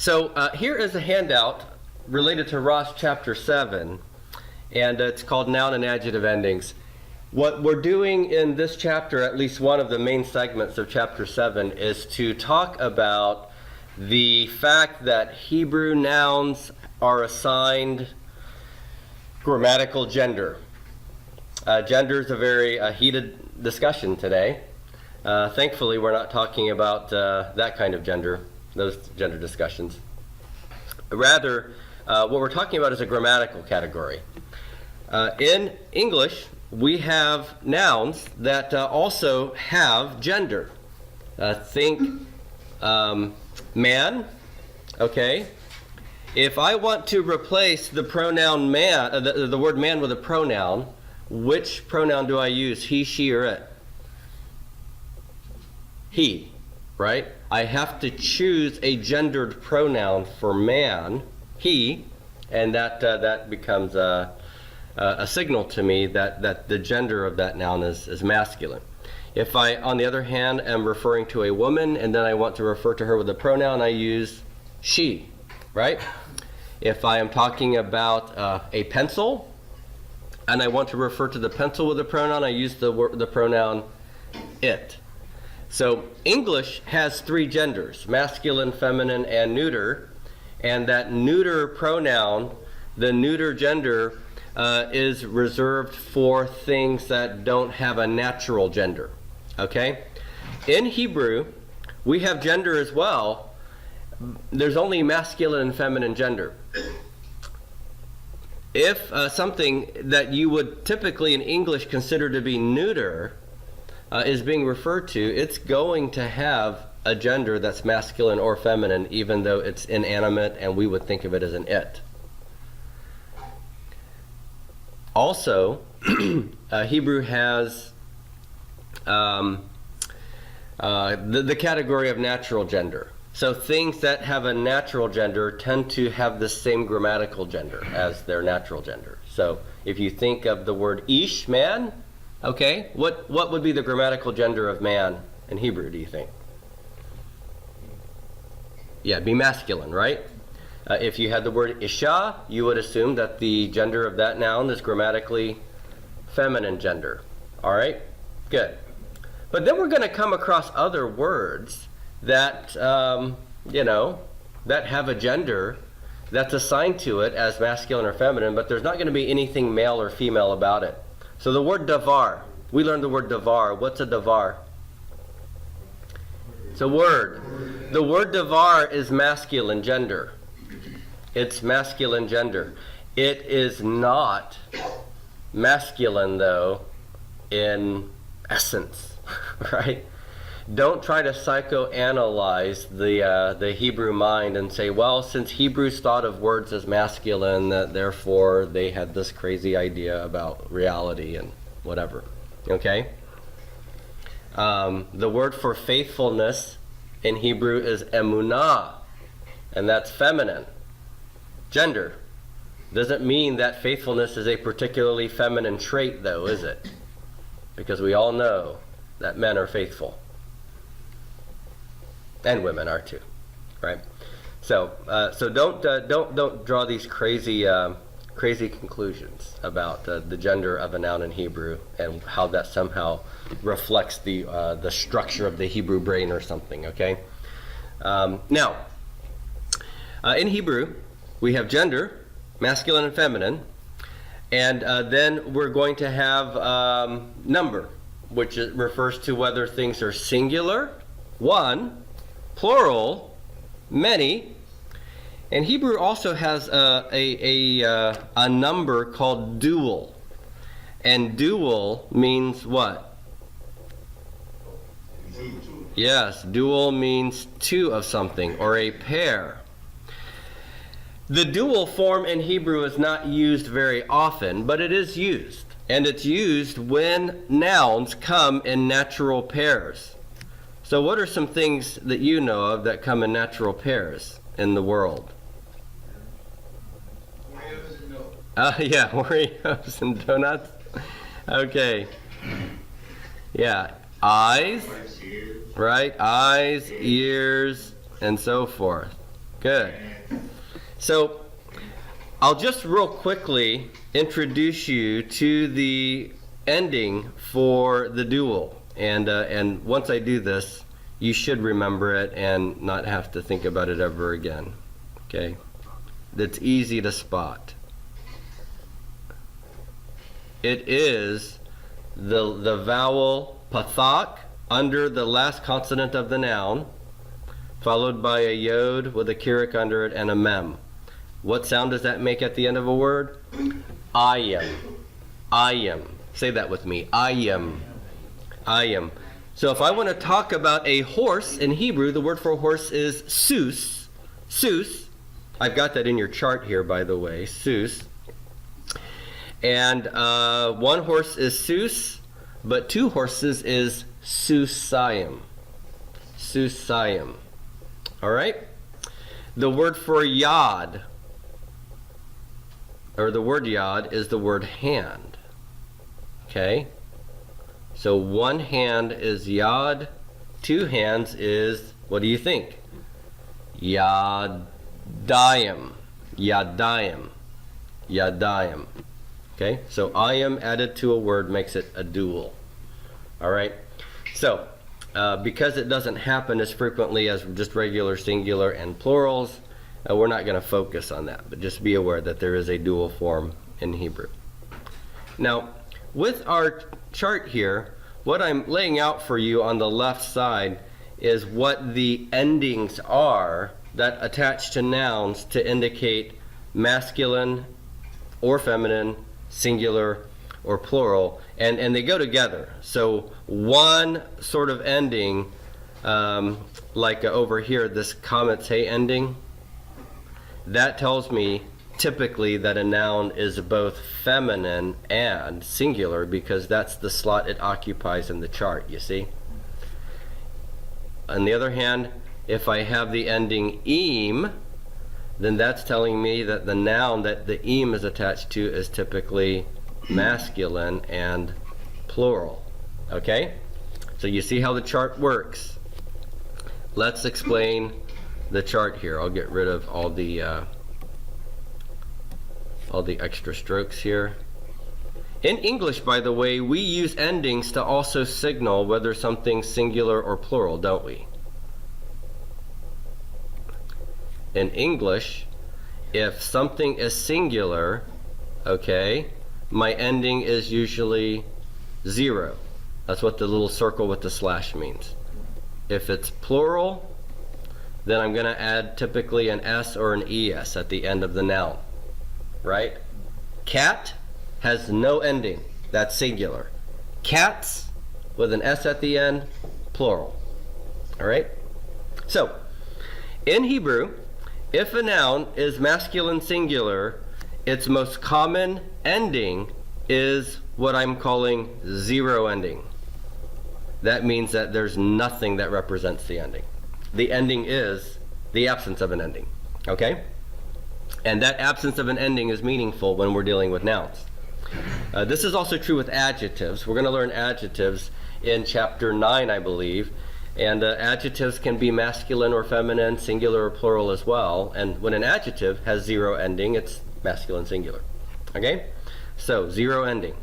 So here is a handout related to Rosh chapter 7, and it's called Noun and Adjective Endings. What we're doing in this chapter, at least one of the main segments of chapter 7, is to talk about the fact that Hebrew nouns are assigned grammatical gender. Gender is a very heated discussion today. Thankfully, we're not talking about that kind of gender, those gender discussions. Rather, what we're talking about is a grammatical category. In English, we have nouns that also have gender. Think man, okay? If I want to replace the pronoun man, the word man with a pronoun, which pronoun do I use? He, she, or it? He, right? I have to choose a gendered pronoun for man, he, and that becomes a signal to me that the gender of that noun is masculine. If I, on the other hand, am referring to a woman and then I want to refer to her with a pronoun, I use she, right? If I am talking about a pencil and I want to refer to the pencil with a pronoun, I use the pronoun it. So English has three genders, masculine, feminine, and neuter. And that neuter pronoun, the neuter gender, is reserved for things that don't have a natural gender. Okay? In Hebrew, we have gender as well. There's only masculine and feminine gender. If something that you would typically in English consider to be neuter is being referred to, it's going to have a gender that's masculine or feminine, even though it's inanimate and we would think of it as an it. Also, Hebrew has the category of natural gender. So things that have a natural gender tend to have the same grammatical gender as their natural gender. So if you think of the word ish, man, okay, what would be the grammatical gender of man in Hebrew, do you think? Yeah, it'd be masculine, right? If you had the word isha, you would assume that the gender of that noun is grammatically feminine gender. All right? Good. But then we're going to come across other words that, that have a gender that's assigned to it as masculine or feminine, but there's not going to be anything male or female about it. So the word davar, we learned the word davar. What's a davar? It's a word. The word davar is masculine gender. It's masculine gender. It is not masculine, though, in essence, right? Don't try to psychoanalyze the Hebrew mind and say, well, since Hebrews thought of words as masculine, that therefore they had this crazy idea about reality and whatever, okay? The word for faithfulness in Hebrew is emunah, and that's feminine gender. Doesn't mean that faithfulness is a particularly feminine trait, though, is it? Because we all know that men are faithful. And women are too, right? So don't draw these crazy conclusions about the gender of a noun in Hebrew and how that somehow reflects the structure of the Hebrew brain or something. Okay. Now, in Hebrew, we have gender, masculine and feminine, and then we're going to have number, which refers to whether things are singular, one, plural, many, and Hebrew also has a number called dual, and dual means what? Yes, dual means two of something, or a pair. The dual form in Hebrew is not used very often, but it is used, and it's used when nouns come in natural pairs. So what are some things that you know of that come in natural pairs in the world? Oreos and milk. Yeah, Oreos and donuts. Okay. Yeah, eyes, right? Eyes, ears, and so forth. Good. So I'll just real quickly introduce you to the ending for the dual. And once I do this, you should remember it and not have to think about it ever again. Okay? That's easy to spot. It is the vowel pathak under the last consonant of the noun, followed by a yod with a kirik under it and a mem. What sound does that make at the end of a word? Ayam. Ayam. Say that with me. Ayam. Ayam. So if I want to talk about a horse in Hebrew, the word for horse is sus. Sus. I've got that in your chart here, by the way. Sus. And one horse is sus, but two horses is susayim. Susayim. All right? The word for yod, or the word yod, is the word hand. Okay? So one hand is yod, two hands is, what do you think? Yadayim. Yadayim. Yadayim. Okay? So ayam added to a word makes it a dual. All right? So, because it doesn't happen as frequently as just regular singular and plurals, we're not going to focus on that, but just be aware that there is a dual form in Hebrew. Now, with our chart here, what I'm laying out for you on the left side is what the endings are that attach to nouns to indicate masculine or feminine, singular or plural, and they go together. So one sort of ending, like over here, this comets hey ending, that tells me typically that a noun is both feminine and singular because that's the slot it occupies in the chart, you see? On the other hand, if I have the ending eem, then that's telling me that the noun that the eem is attached to is typically masculine and plural. Okay? So you see how the chart works. Let's explain the chart here. I'll get rid of all the extra strokes here. In English, by the way, we use endings to also signal whether something's singular or plural, don't we? In English, if something is singular, okay, my ending is usually 0. That's what the little circle with the slash means. If it's plural, then I'm going to add typically an S or an ES at the end of the noun, right? Cat has no ending. That's singular. Cats with an S at the end, plural. All right? So, in Hebrew, if a noun is masculine singular, its most common ending is what I'm calling 0 ending. That means that there's nothing that represents the ending. The ending is the absence of an ending. Okay? And that absence of an ending is meaningful when we're dealing with nouns. This is also true with adjectives. We're going to learn adjectives in chapter 9, I believe. And adjectives can be masculine or feminine, singular or plural as well. And when an adjective has 0 ending, it's masculine singular. Okay? So, 0 ending.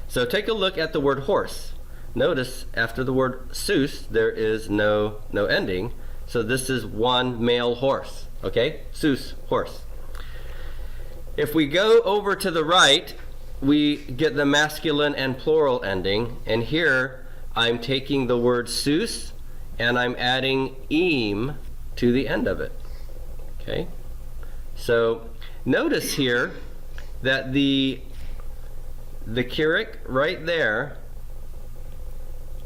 So take a look at the word horse. Notice after the word sus, there is no ending. So this is one male horse. Okay? Sus, horse. If we go over to the right, we get the masculine and plural ending. And here, I'm taking the word sus and I'm adding eem to the end of it. Okay? So notice here that the kirik right there,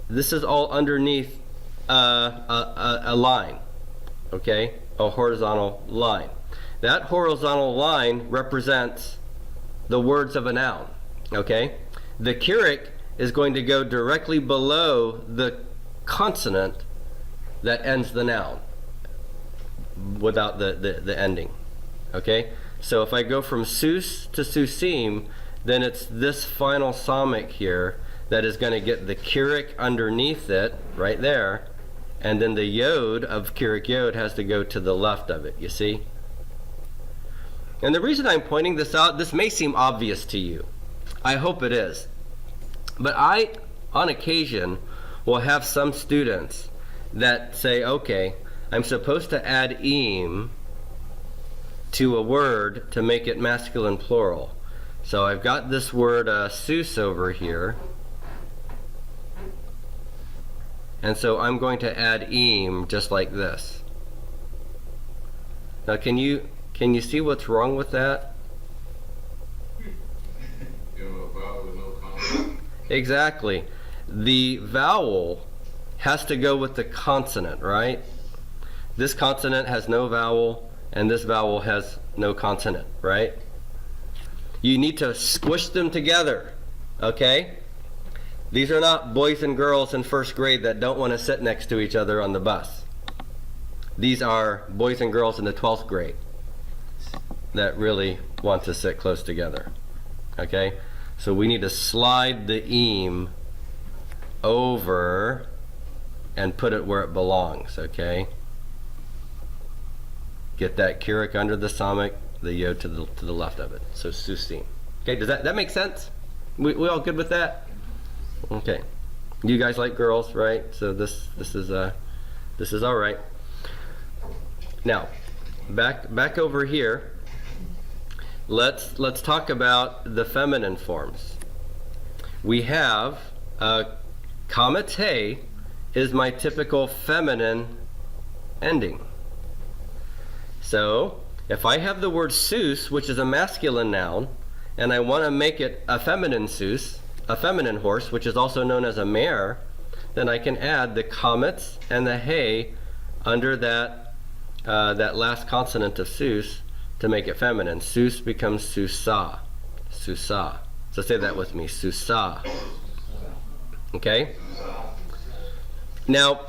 this is all underneath a line, okay? A horizontal line. That horizontal line represents the words of a noun, okay? The kirik is going to go directly below the consonant that ends the noun without the ending, okay? So if I go from sus to susim, then it's this final somic here that is going to get the kirik underneath it, right there, and then the yod of kirik yod has to go to the left of it, you see? And the reason I'm pointing this out, this may seem obvious to you. I hope it is. But I, on occasion, will have some students that say, okay, I'm supposed to add "im" to a word to make it masculine plural. So I've got this word sus over here. And so I'm going to add "im" just like this. Now can you see what's wrong with that? Exactly. The vowel has to go with the consonant, right? This consonant has no vowel, and this vowel has no consonant, right? You need to squish them together, okay? These are not boys and girls in first grade that don't want to sit next to each other on the bus. These are boys and girls in the 12th grade that really want to sit close together, okay? So we need to slide the "im" over and put it where it belongs, okay? Get that kirik under the samik, the yod to the left of it. So susim. Okay, does that make sense? We all good with that? Okay. You guys like girls, right? So this is all right. Now, back over here. Let's talk about the feminine forms. We have kamate is my typical feminine ending. So if I have the word sus, which is a masculine noun, and I want to make it a feminine sus, a feminine horse, which is also known as a mare, then I can add the kamets and the hey under that last consonant of sus to make it feminine. Sus becomes susa. Susa. So say that with me. Susa. Okay? Now,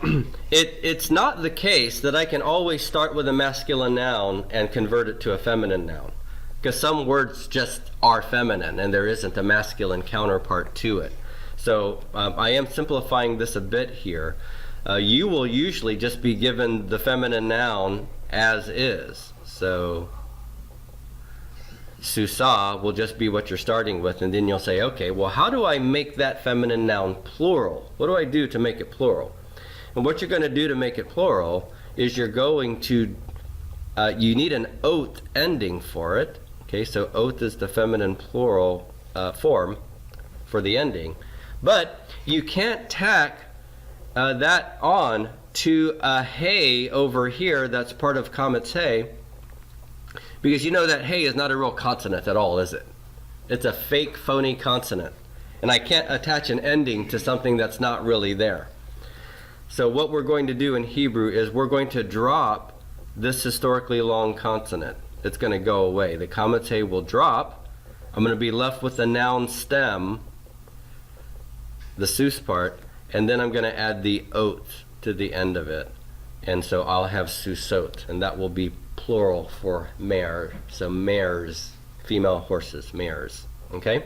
it's not the case that I can always start with a masculine noun and convert it to a feminine noun. Because some words just are feminine and there isn't a masculine counterpart to it. So I am simplifying this a bit here. You will usually just be given the feminine noun as is. So susa will just be what you're starting with, and then you'll say, okay, well, how do I make that feminine noun plural? What do I do to make it plural? And what you're going to do to make it plural is you're going to, you need an oath ending for it. Okay, so oath is the feminine plural form for the ending. But you can't tack that on to a hey over here that's part of Comet's hey, because you know that hey is not a real consonant at all, is it? It's a fake, phony consonant. And I can't attach an ending to something that's not really there. So what we're going to do in Hebrew is we're going to drop this historically long consonant. It's going to go away. The Comet's hey will drop. I'm going to be left with the noun stem, the sus part, and then I'm going to add the oath to the end of it. And so I'll have susot, and that will be plural for mare. So mares, female horses, mares. Okay?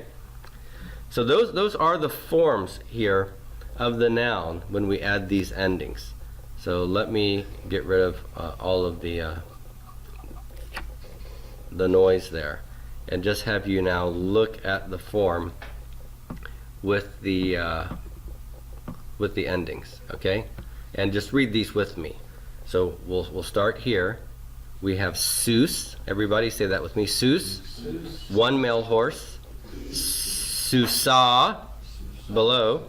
So those are the forms here of the noun when we add these endings. So let me get rid of all of the noise there, and just have you now look at the form with the endings, okay? And just read these with me. So we'll start here. We have sus. Everybody say that with me. Sus. One male horse. Susa below.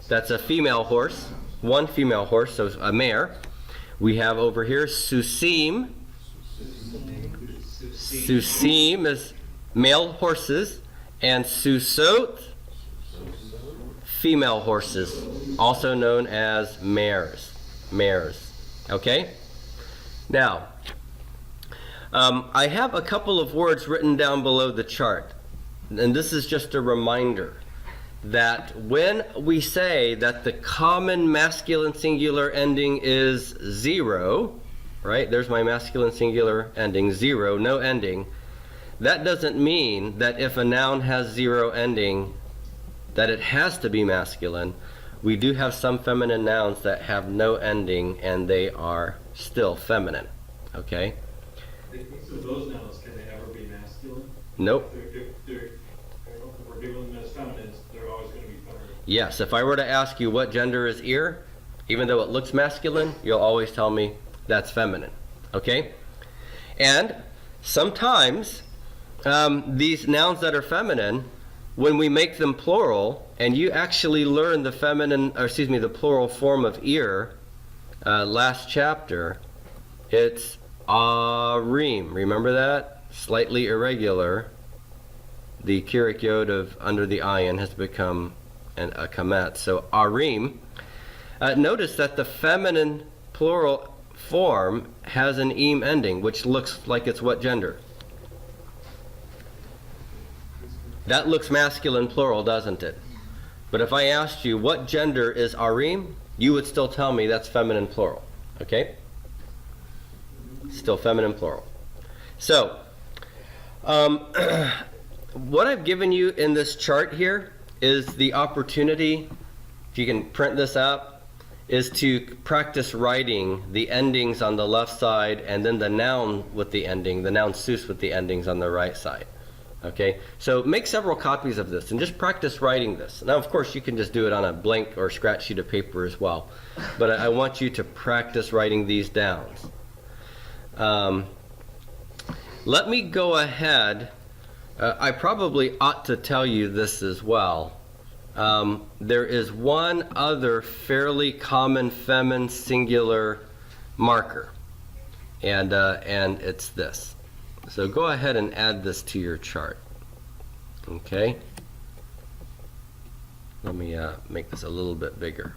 That's a female horse. One female horse, so a mare. We have over here susim. Susim is male horses, and susot, female horses, also known as mares. Mares. Okay? Now, I have a couple of words written down below the chart, and this is just a reminder that when we say that the common masculine singular ending is zero, right? There's my masculine singular ending, zero, no ending. That doesn't mean that if a noun has zero ending, that it has to be masculine. we do have some feminine nouns that have no ending and they are still feminine. Okay? So those nouns, can they ever be masculine? Nope. If we're dealing them as feminines, they're always going to be feminine. Yes, if I were to ask you what gender is ear, even though it looks masculine, you'll always tell me that's feminine. Okay? And sometimes these nouns that are feminine, when we make them plural, and you actually learn the plural form of ear, last chapter, it's arim. Remember that? Slightly irregular. The Keurig yod of under the ayin has become a kamet. So arim. Notice that the feminine plural form has an im ending, which looks like it's what gender? That looks masculine plural, doesn't it? But if I asked you what gender is arim, you would still tell me that's feminine plural. Okay? Still feminine plural. So, what I've given you in this chart here is the opportunity, if you can print this out, is to practice writing the endings on the left side and then the noun with the ending, the noun sus with the endings on the right side. Okay, so make several copies of this and just practice writing this. Now, of course, you can just do it on a blank or scratch sheet of paper as well, but I want you to practice writing these down. Let me go ahead. I probably ought to tell you this as well. There is one other fairly common feminine singular marker, and it's this. So go ahead and add this to your chart. Okay? Let me make this a little bit bigger.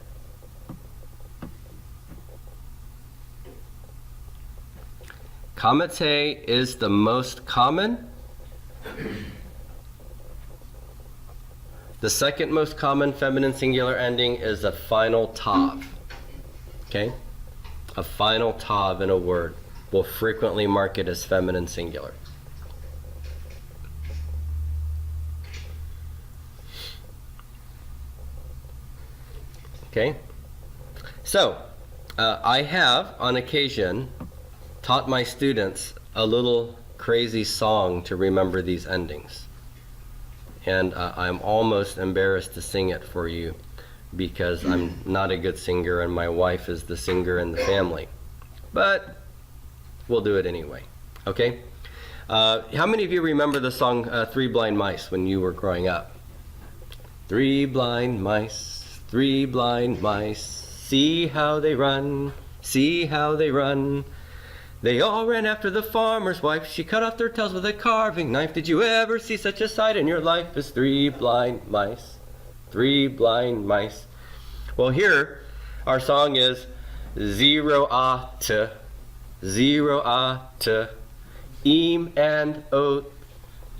Kamete is the most common. The second most common feminine singular ending is a final tav. Okay? A final tav in a word will frequently mark it as feminine singular. Okay? So, I have, on occasion, taught my students a little crazy song to remember these endings. And I'm almost embarrassed to sing it for you because I'm not a good singer and my wife is the singer in the family. But we'll do it anyway. Okay? How many of you remember the song Three Blind Mice when you were growing up? 3 blind mice, 3 blind mice, see how they run, see how they run. They all ran after the farmer's wife. She cut off their tails with a carving knife. Did you ever see such a sight in your life as 3 blind mice? 3 blind mice. Well, here, our song is 0 to, 0 to, im and ot,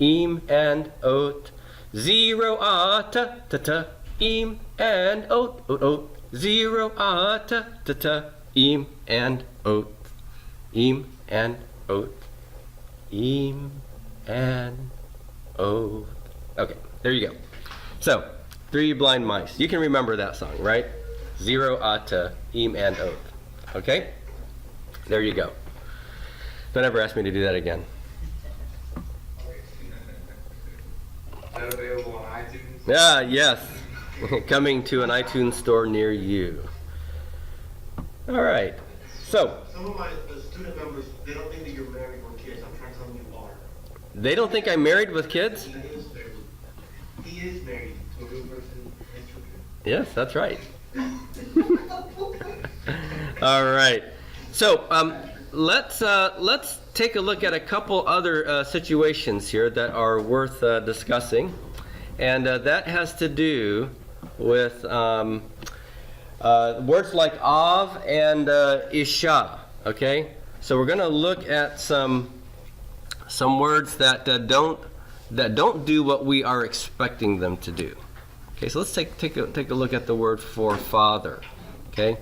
0 to, im and ot, 0 to, im and ot. Im and ot. Im and ot. Okay, there you go. So, 3 blind mice. You can remember that song, right? 0 to im and ot. Okay? There you go. Don't ever ask me to do that again. Is that available on iTunes? Ah, yes. Coming to an iTunes store near you. All right. So, some of the student members, they don't think that you're married with kids. I'm trying to tell them you are. they don't think I'm married with kids? He is married to a real person and children. Yes, that's right. All right. So let's take a look at a couple other situations here that are worth discussing, and that has to do with words like av and isha. Okay. So we're going to look at some words that don't do what we are expecting them to do. Okay, so let's take a look at the word for father. Okay,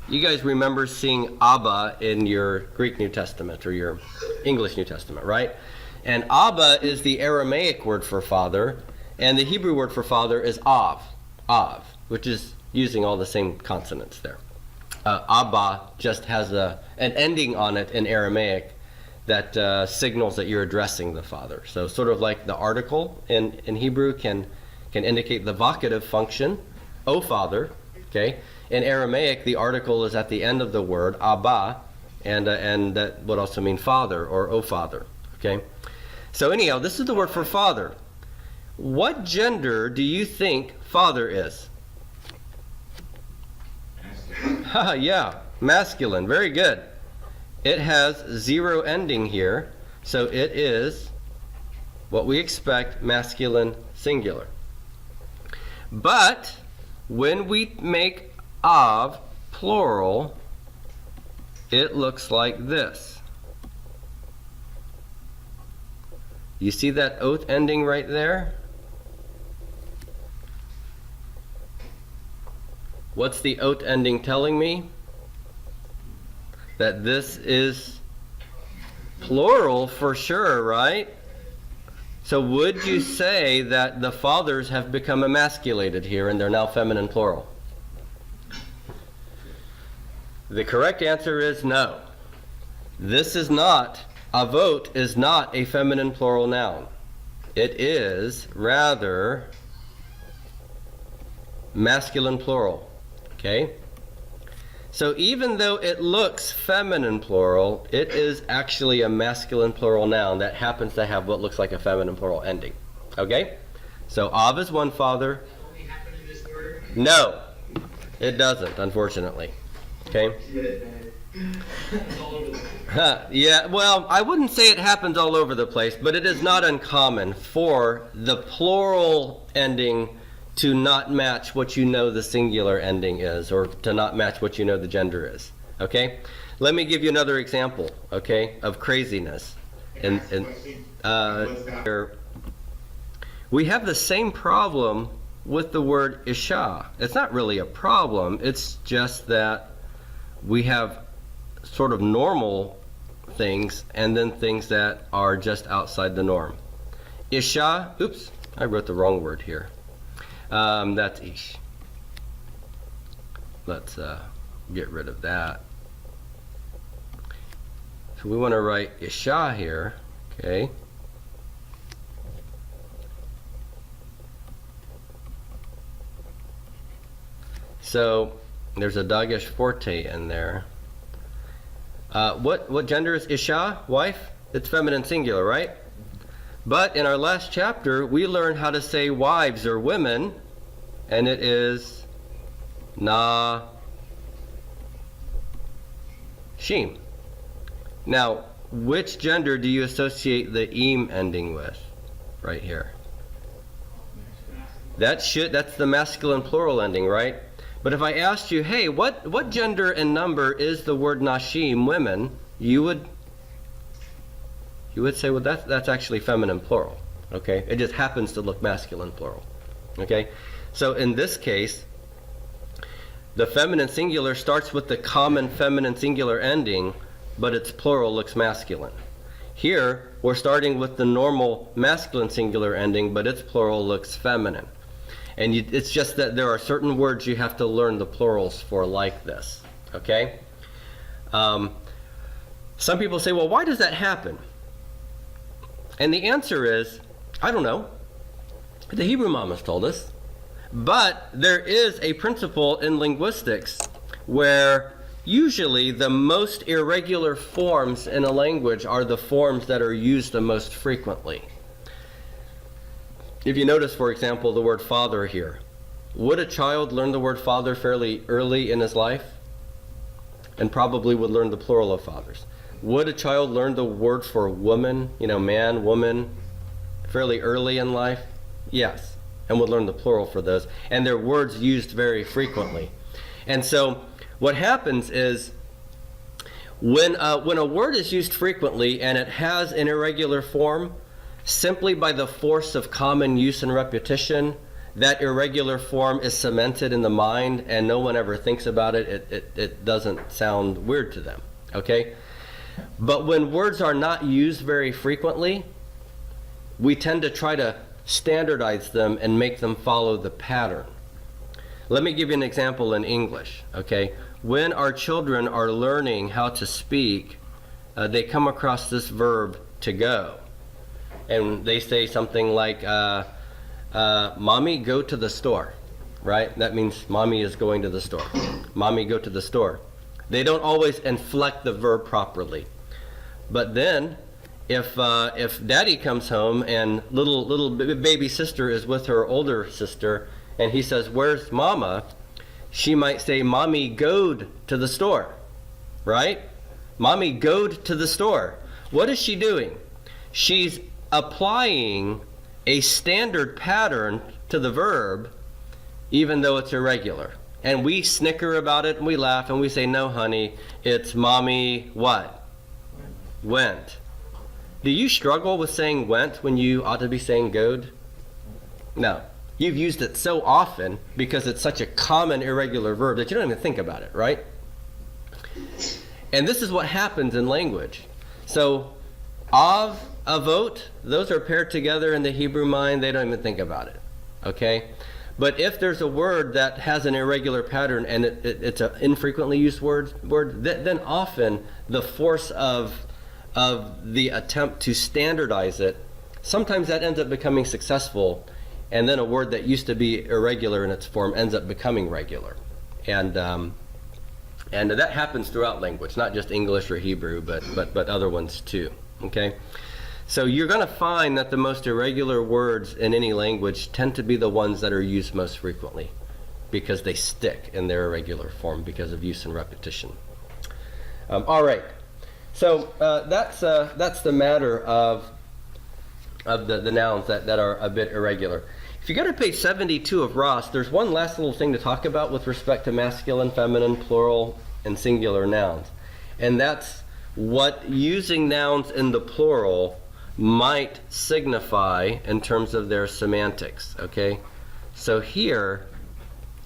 you guys remember seeing Abba in your Greek New Testament or your English New Testament, right? And Abba is the Aramaic word for father, and the Hebrew word for father is av, which is using all the same consonants there. Abba just has an ending on it in Aramaic that signals that you're addressing the father. So sort of like the article in Hebrew can indicate the vocative function, O Father, okay? In Aramaic, the article is at the end of the word, Abba, and that would also mean father or O Father, okay? So anyhow, this is the word for father. What gender do you think father is? Yeah, masculine. Very good. It has 0 ending here, so it is what we expect, masculine singular. But when we make of plural, it looks like this. You see that oath ending right there? What's the oath ending telling me? That this is plural for sure, right? So would you say that the fathers have become emasculated here and they're now feminine plural? The correct answer is no. This is not, avot is not a feminine plural noun. It is rather masculine plural. Okay? So even though it looks feminine plural, it is actually a masculine plural noun that happens to have what looks like a feminine plural ending. Okay? So Av is one father. Only happen in this word? No, it doesn't, unfortunately. Okay? It's all over the place. Yeah, well, I wouldn't say it happens all over the place, but it is not uncommon for the plural ending to not match what you know the singular ending is, or to not match what you know the gender is. Okay? Let me give you another example, okay, of craziness. What's that? We have the same problem with the word Isha. It's not really a problem, it's just that we have sort of normal things and then things that are just outside the norm. Isha, oops, I wrote the wrong word here. That's ish. Let's get rid of that. So we want to write Isha here, okay? So there's a dagesh forte in there. What gender is Isha? Wife? It's feminine singular, right? But in our last chapter, we learned how to say wives or women, and it is na shim. Now, which gender do you associate the im ending with right here? That's the masculine plural ending, right? But if I asked you, hey, what gender and number is the word nashim, women, you would say, well, that's actually feminine plural, okay? It just happens to look masculine plural, okay? So in this case, the feminine singular starts with the common feminine singular ending, but its plural looks masculine. Here, we're starting with the normal masculine singular ending, but its plural looks feminine. And it's just that there are certain words you have to learn the plurals for like this, okay? Some people say, well, why does that happen? And the answer is, I don't know. The Hebrew mamas told us. But there is a principle in linguistics where usually the most irregular forms in a language are the forms that are used the most frequently. If you notice, for example, the word father here, would a child learn the word father fairly early in his life? And probably would learn the plural of fathers. Would a child learn the word for woman, man, woman, fairly early in life? Yes, and would learn the plural for those. And they're words used very frequently. And so what happens is when a word is used frequently and it has an irregular form, simply by the force of common use and repetition, that irregular form is cemented in the mind and no one ever thinks about it. It doesn't sound weird to them, okay? But when words are not used very frequently, we tend to try to standardize them and make them follow the pattern. Let me give you an example in English, okay? When our children are learning how to speak, they come across this verb to go. And they say something like, Mommy, go to the store, right? That means Mommy is going to the store. Mommy, go to the store. They don't always inflect the verb properly. But then, if Daddy comes home and little baby sister is with her older sister, and he says, "Where's Mama?" she might say, "Mommy goed to the store," right? Mommy goed to the store. What is she doing? She's applying a standard pattern to the verb, even though it's irregular. And we snicker about it and we laugh and we say, "No, honey, it's Mommy what? Went." Do you struggle with saying went when you ought to be saying goed? No. You've used it so often because it's such a common irregular verb that you don't even think about it, right? And this is what happens in language. So, av, avot, those are paired together in the Hebrew mind. They don't even think about it, okay? But if there's a word that has an irregular pattern and it's an infrequently used word, then often the force of the attempt to standardize it, sometimes that ends up becoming successful, and then a word that used to be irregular in its form ends up becoming regular. And that happens throughout language, not just English or Hebrew, but other ones too, okay? So you're going to find that the most irregular words in any language tend to be the ones that are used most frequently because they stick in their irregular form because of use and repetition. All right. So that's the matter of the nouns that are a bit irregular. If you go to page 72 of Ross, there's one last little thing to talk about with respect to masculine, feminine, plural, and singular nouns. And that's what using nouns in the plural might signify in terms of their semantics, okay? So here,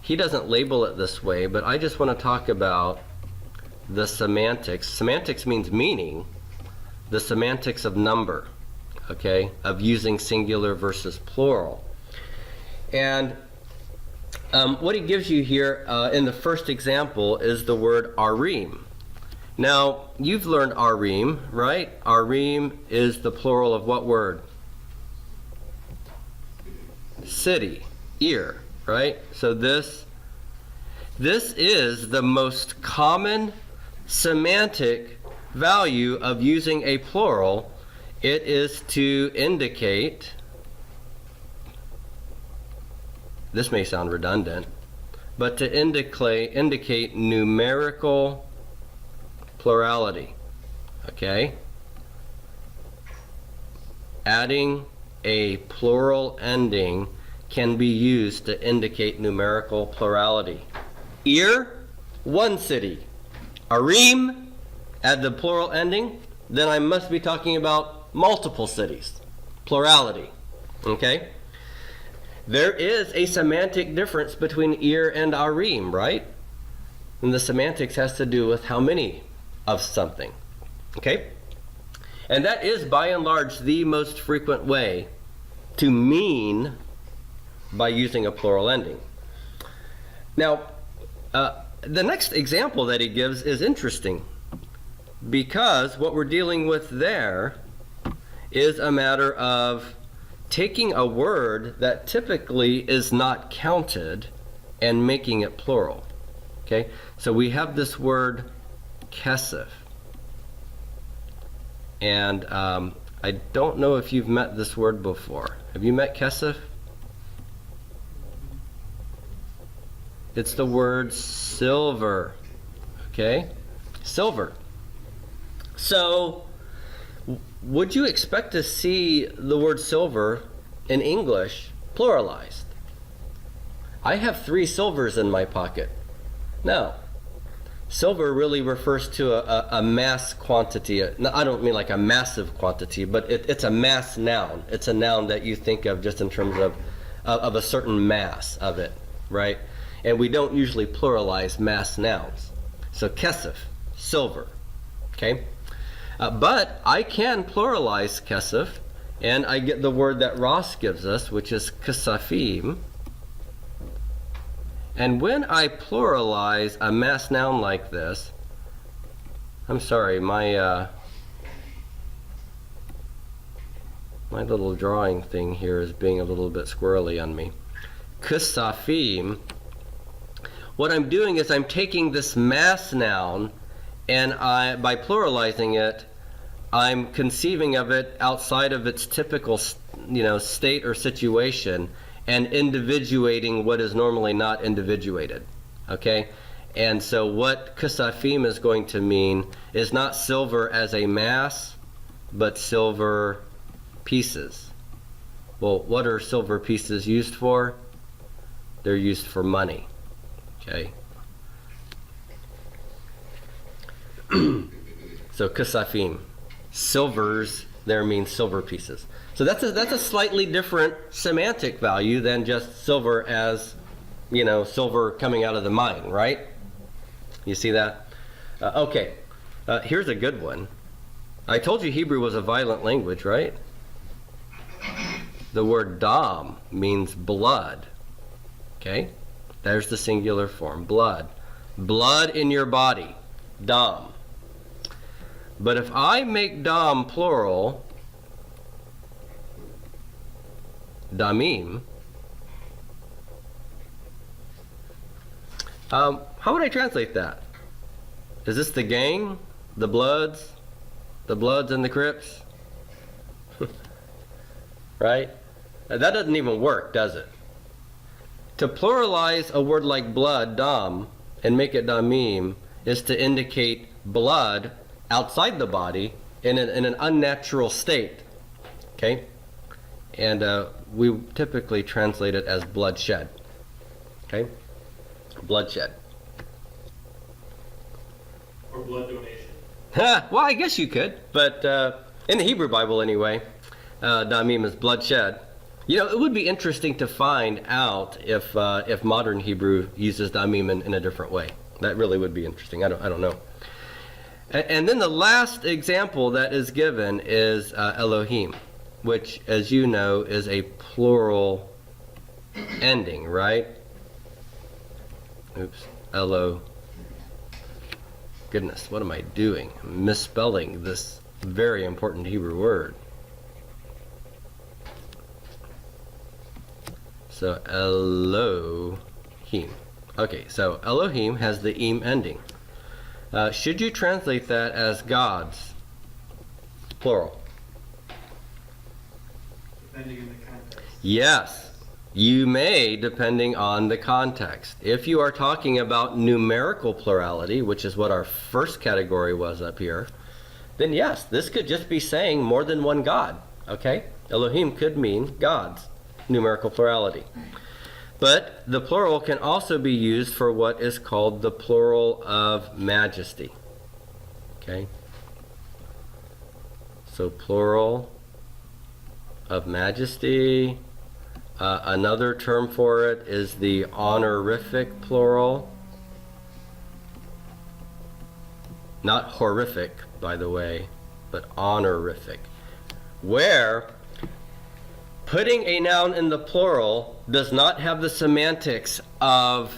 he doesn't label it this way, but I just want to talk about the semantics. Semantics means meaning. The semantics of number, okay? Of using singular versus plural. And what he gives you here in the first example is the word arim. Now, you've learned arim, right? Arim is the plural of what word? City, ear, right? So this is the most common semantic value of using a plural. It is to indicate, this may sound redundant, but to indicate numerical plurality, okay? Adding a plural ending can be used to indicate numerical plurality. Ear, one city. Arim, add the plural ending, then I must be talking about multiple cities. Plurality, okay? There is a semantic difference between ear and arim, right? And the semantics has to do with how many of something, okay? And that is, by and large, the most frequent way to mean by using a plural ending. Now, the next example that he gives is interesting because what we're dealing with there is a matter of taking a word that typically is not counted and making it plural. Okay, so we have this word kesef, and I don't know if you've met this word before. Have you met kesef? It's the word silver. Okay, silver. So would you expect to see the word silver in English pluralized? I have 3 silvers in my pocket. No. Silver really refers to a mass quantity. I don't mean like a massive quantity, but it's a mass noun. It's a noun that you think of just in terms of a certain mass of it, right? And we don't usually pluralize mass nouns. So kesef, silver, okay? But I can pluralize kesef, and I get the word that Ross gives us, which is kesafim. And when I pluralize a mass noun like this, I'm sorry, my little drawing thing here is being a little bit squirrely on me. Kusafim, what I'm doing is I'm taking this mass noun and by pluralizing it, I'm conceiving of it outside of its typical, state or situation and individuating what is normally not individuated. Okay? And so what kusafim is going to mean is not silver as a mass, but silver pieces. Well, what are silver pieces used for? They're used for money. Okay? So kusafim. Silvers there means silver pieces. So that's a slightly different semantic value than just silver as, silver coming out of the mine, right? You see that? Okay. Here's a good one. I told you Hebrew was a violent language, right? The word dam means blood. Okay? There's the singular form, blood. Blood in your body, dam. But if I make dam plural, damim, how would I translate that? Is this the gang, the Bloods and the Crips? Right? That doesn't even work, does it? To pluralize a word like blood, dam, and make it damim is to indicate blood outside the body in an unnatural state. Okay? And we typically translate it as bloodshed. Okay? Bloodshed. Or blood donation. Well, I guess you could, but in the Hebrew Bible anyway, damim is bloodshed. It would be interesting to find out if modern Hebrew uses damim in a different way. That really would be interesting. I don't know. And then the last example that is given is Elohim, which, as you know, is a plural ending, right? Oops, Goodness, what am I doing? I'm misspelling this very important Hebrew word. So Elohim. Okay, so Elohim has the im ending. Should you translate that as gods? Plural. Depending on the context. Yes, you may, depending on the context. If you are talking about numerical plurality, which is what our first category was up here, then yes, this could just be saying more than one God. Okay? Elohim could mean gods, numerical plurality. But the plural can also be used for what is called the plural of majesty. Okay? So plural of majesty. Another term for it is the honorific plural. Not horrific, by the way, but honorific. Where putting a noun in the plural does not have the semantics of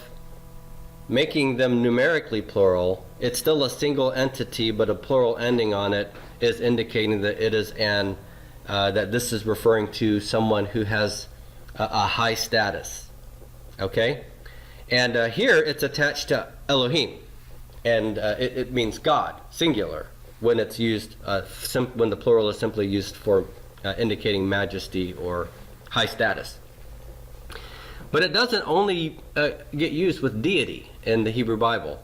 making them numerically plural. It's still a single entity, but a plural ending on it is indicating that it is that this is referring to someone who has a high status. Okay? And here it's attached to Elohim, and it means God, singular, when it's used, when the plural is simply used for indicating majesty or high status. But it doesn't only get used with deity in the Hebrew Bible.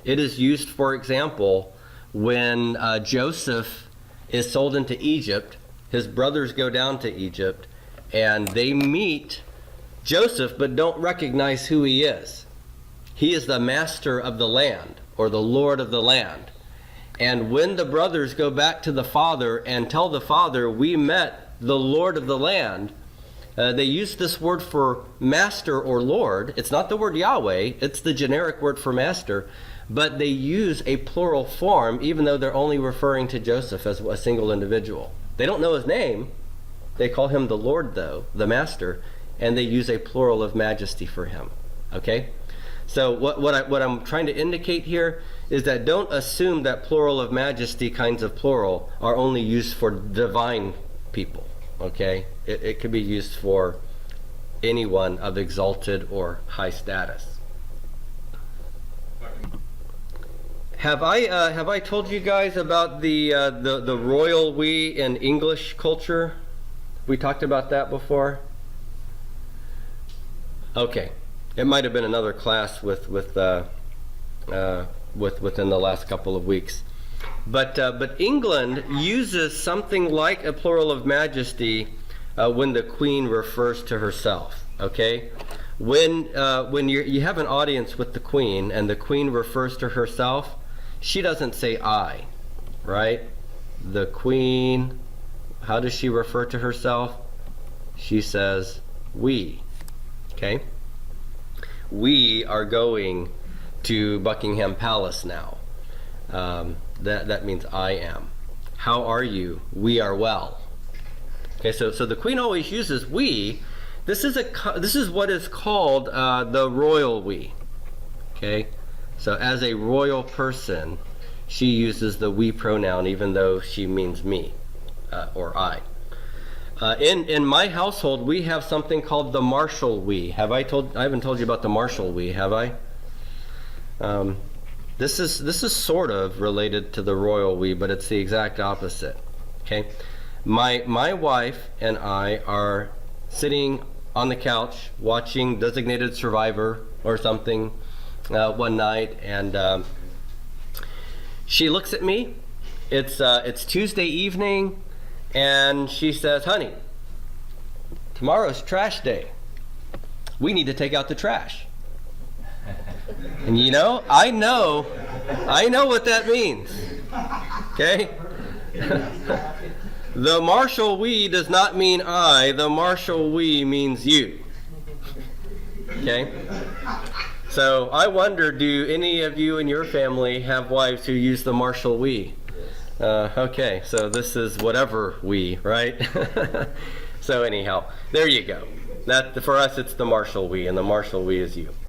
It is used, for example, when Joseph is sold into Egypt. His brothers go down to Egypt, and they meet Joseph but don't recognize who he is. He is the master of the land, or the lord of the land. And when the brothers go back to the father and tell the father, we met the lord of the land, they use this word for master or lord. It's not the word Yahweh, it's the generic word for master, but they use a plural form even though they're only referring to Joseph as a single individual. They don't know his name. They call him the Lord, though, the master, and they use a plural of majesty for him. Okay? So what I'm trying to indicate here is that don't assume that plural of majesty kinds of plural are only used for divine people, okay? It could be used for anyone of exalted or high status. Have I told you guys about the royal we in English culture? We talked about that before. Okay, it might have been another class within the last couple of weeks, but England uses something like a plural of majesty when the queen refers to herself. Okay, when you have an audience with the queen and the queen refers to herself, she doesn't say I, right? The queen, how does she refer to herself? She says we. Okay? We are going to Buckingham Palace now. That means I am. How are you? We are well. Okay, so the queen always uses we. This is what is called the royal we. Okay? So as a royal person, she uses the we pronoun even though she means me or I. In my household, we have something called the martial we. I haven't told you about the martial we, have I? This is sort of related to the royal we, but it's the exact opposite. Okay, my wife and I are sitting on the couch watching Designated Survivor or something one night, and she looks at me. It's Tuesday evening. And she says, honey, tomorrow's trash day. We need to take out the trash. And you know, I know what that means. Okay? The martial we does not mean I. The martial we means you. Okay? So I wonder, do any of you in your family have wives who use the martial we? Okay, so this is whatever we, right? So anyhow, there you go. That for us it's the martial we, and the martial we is you.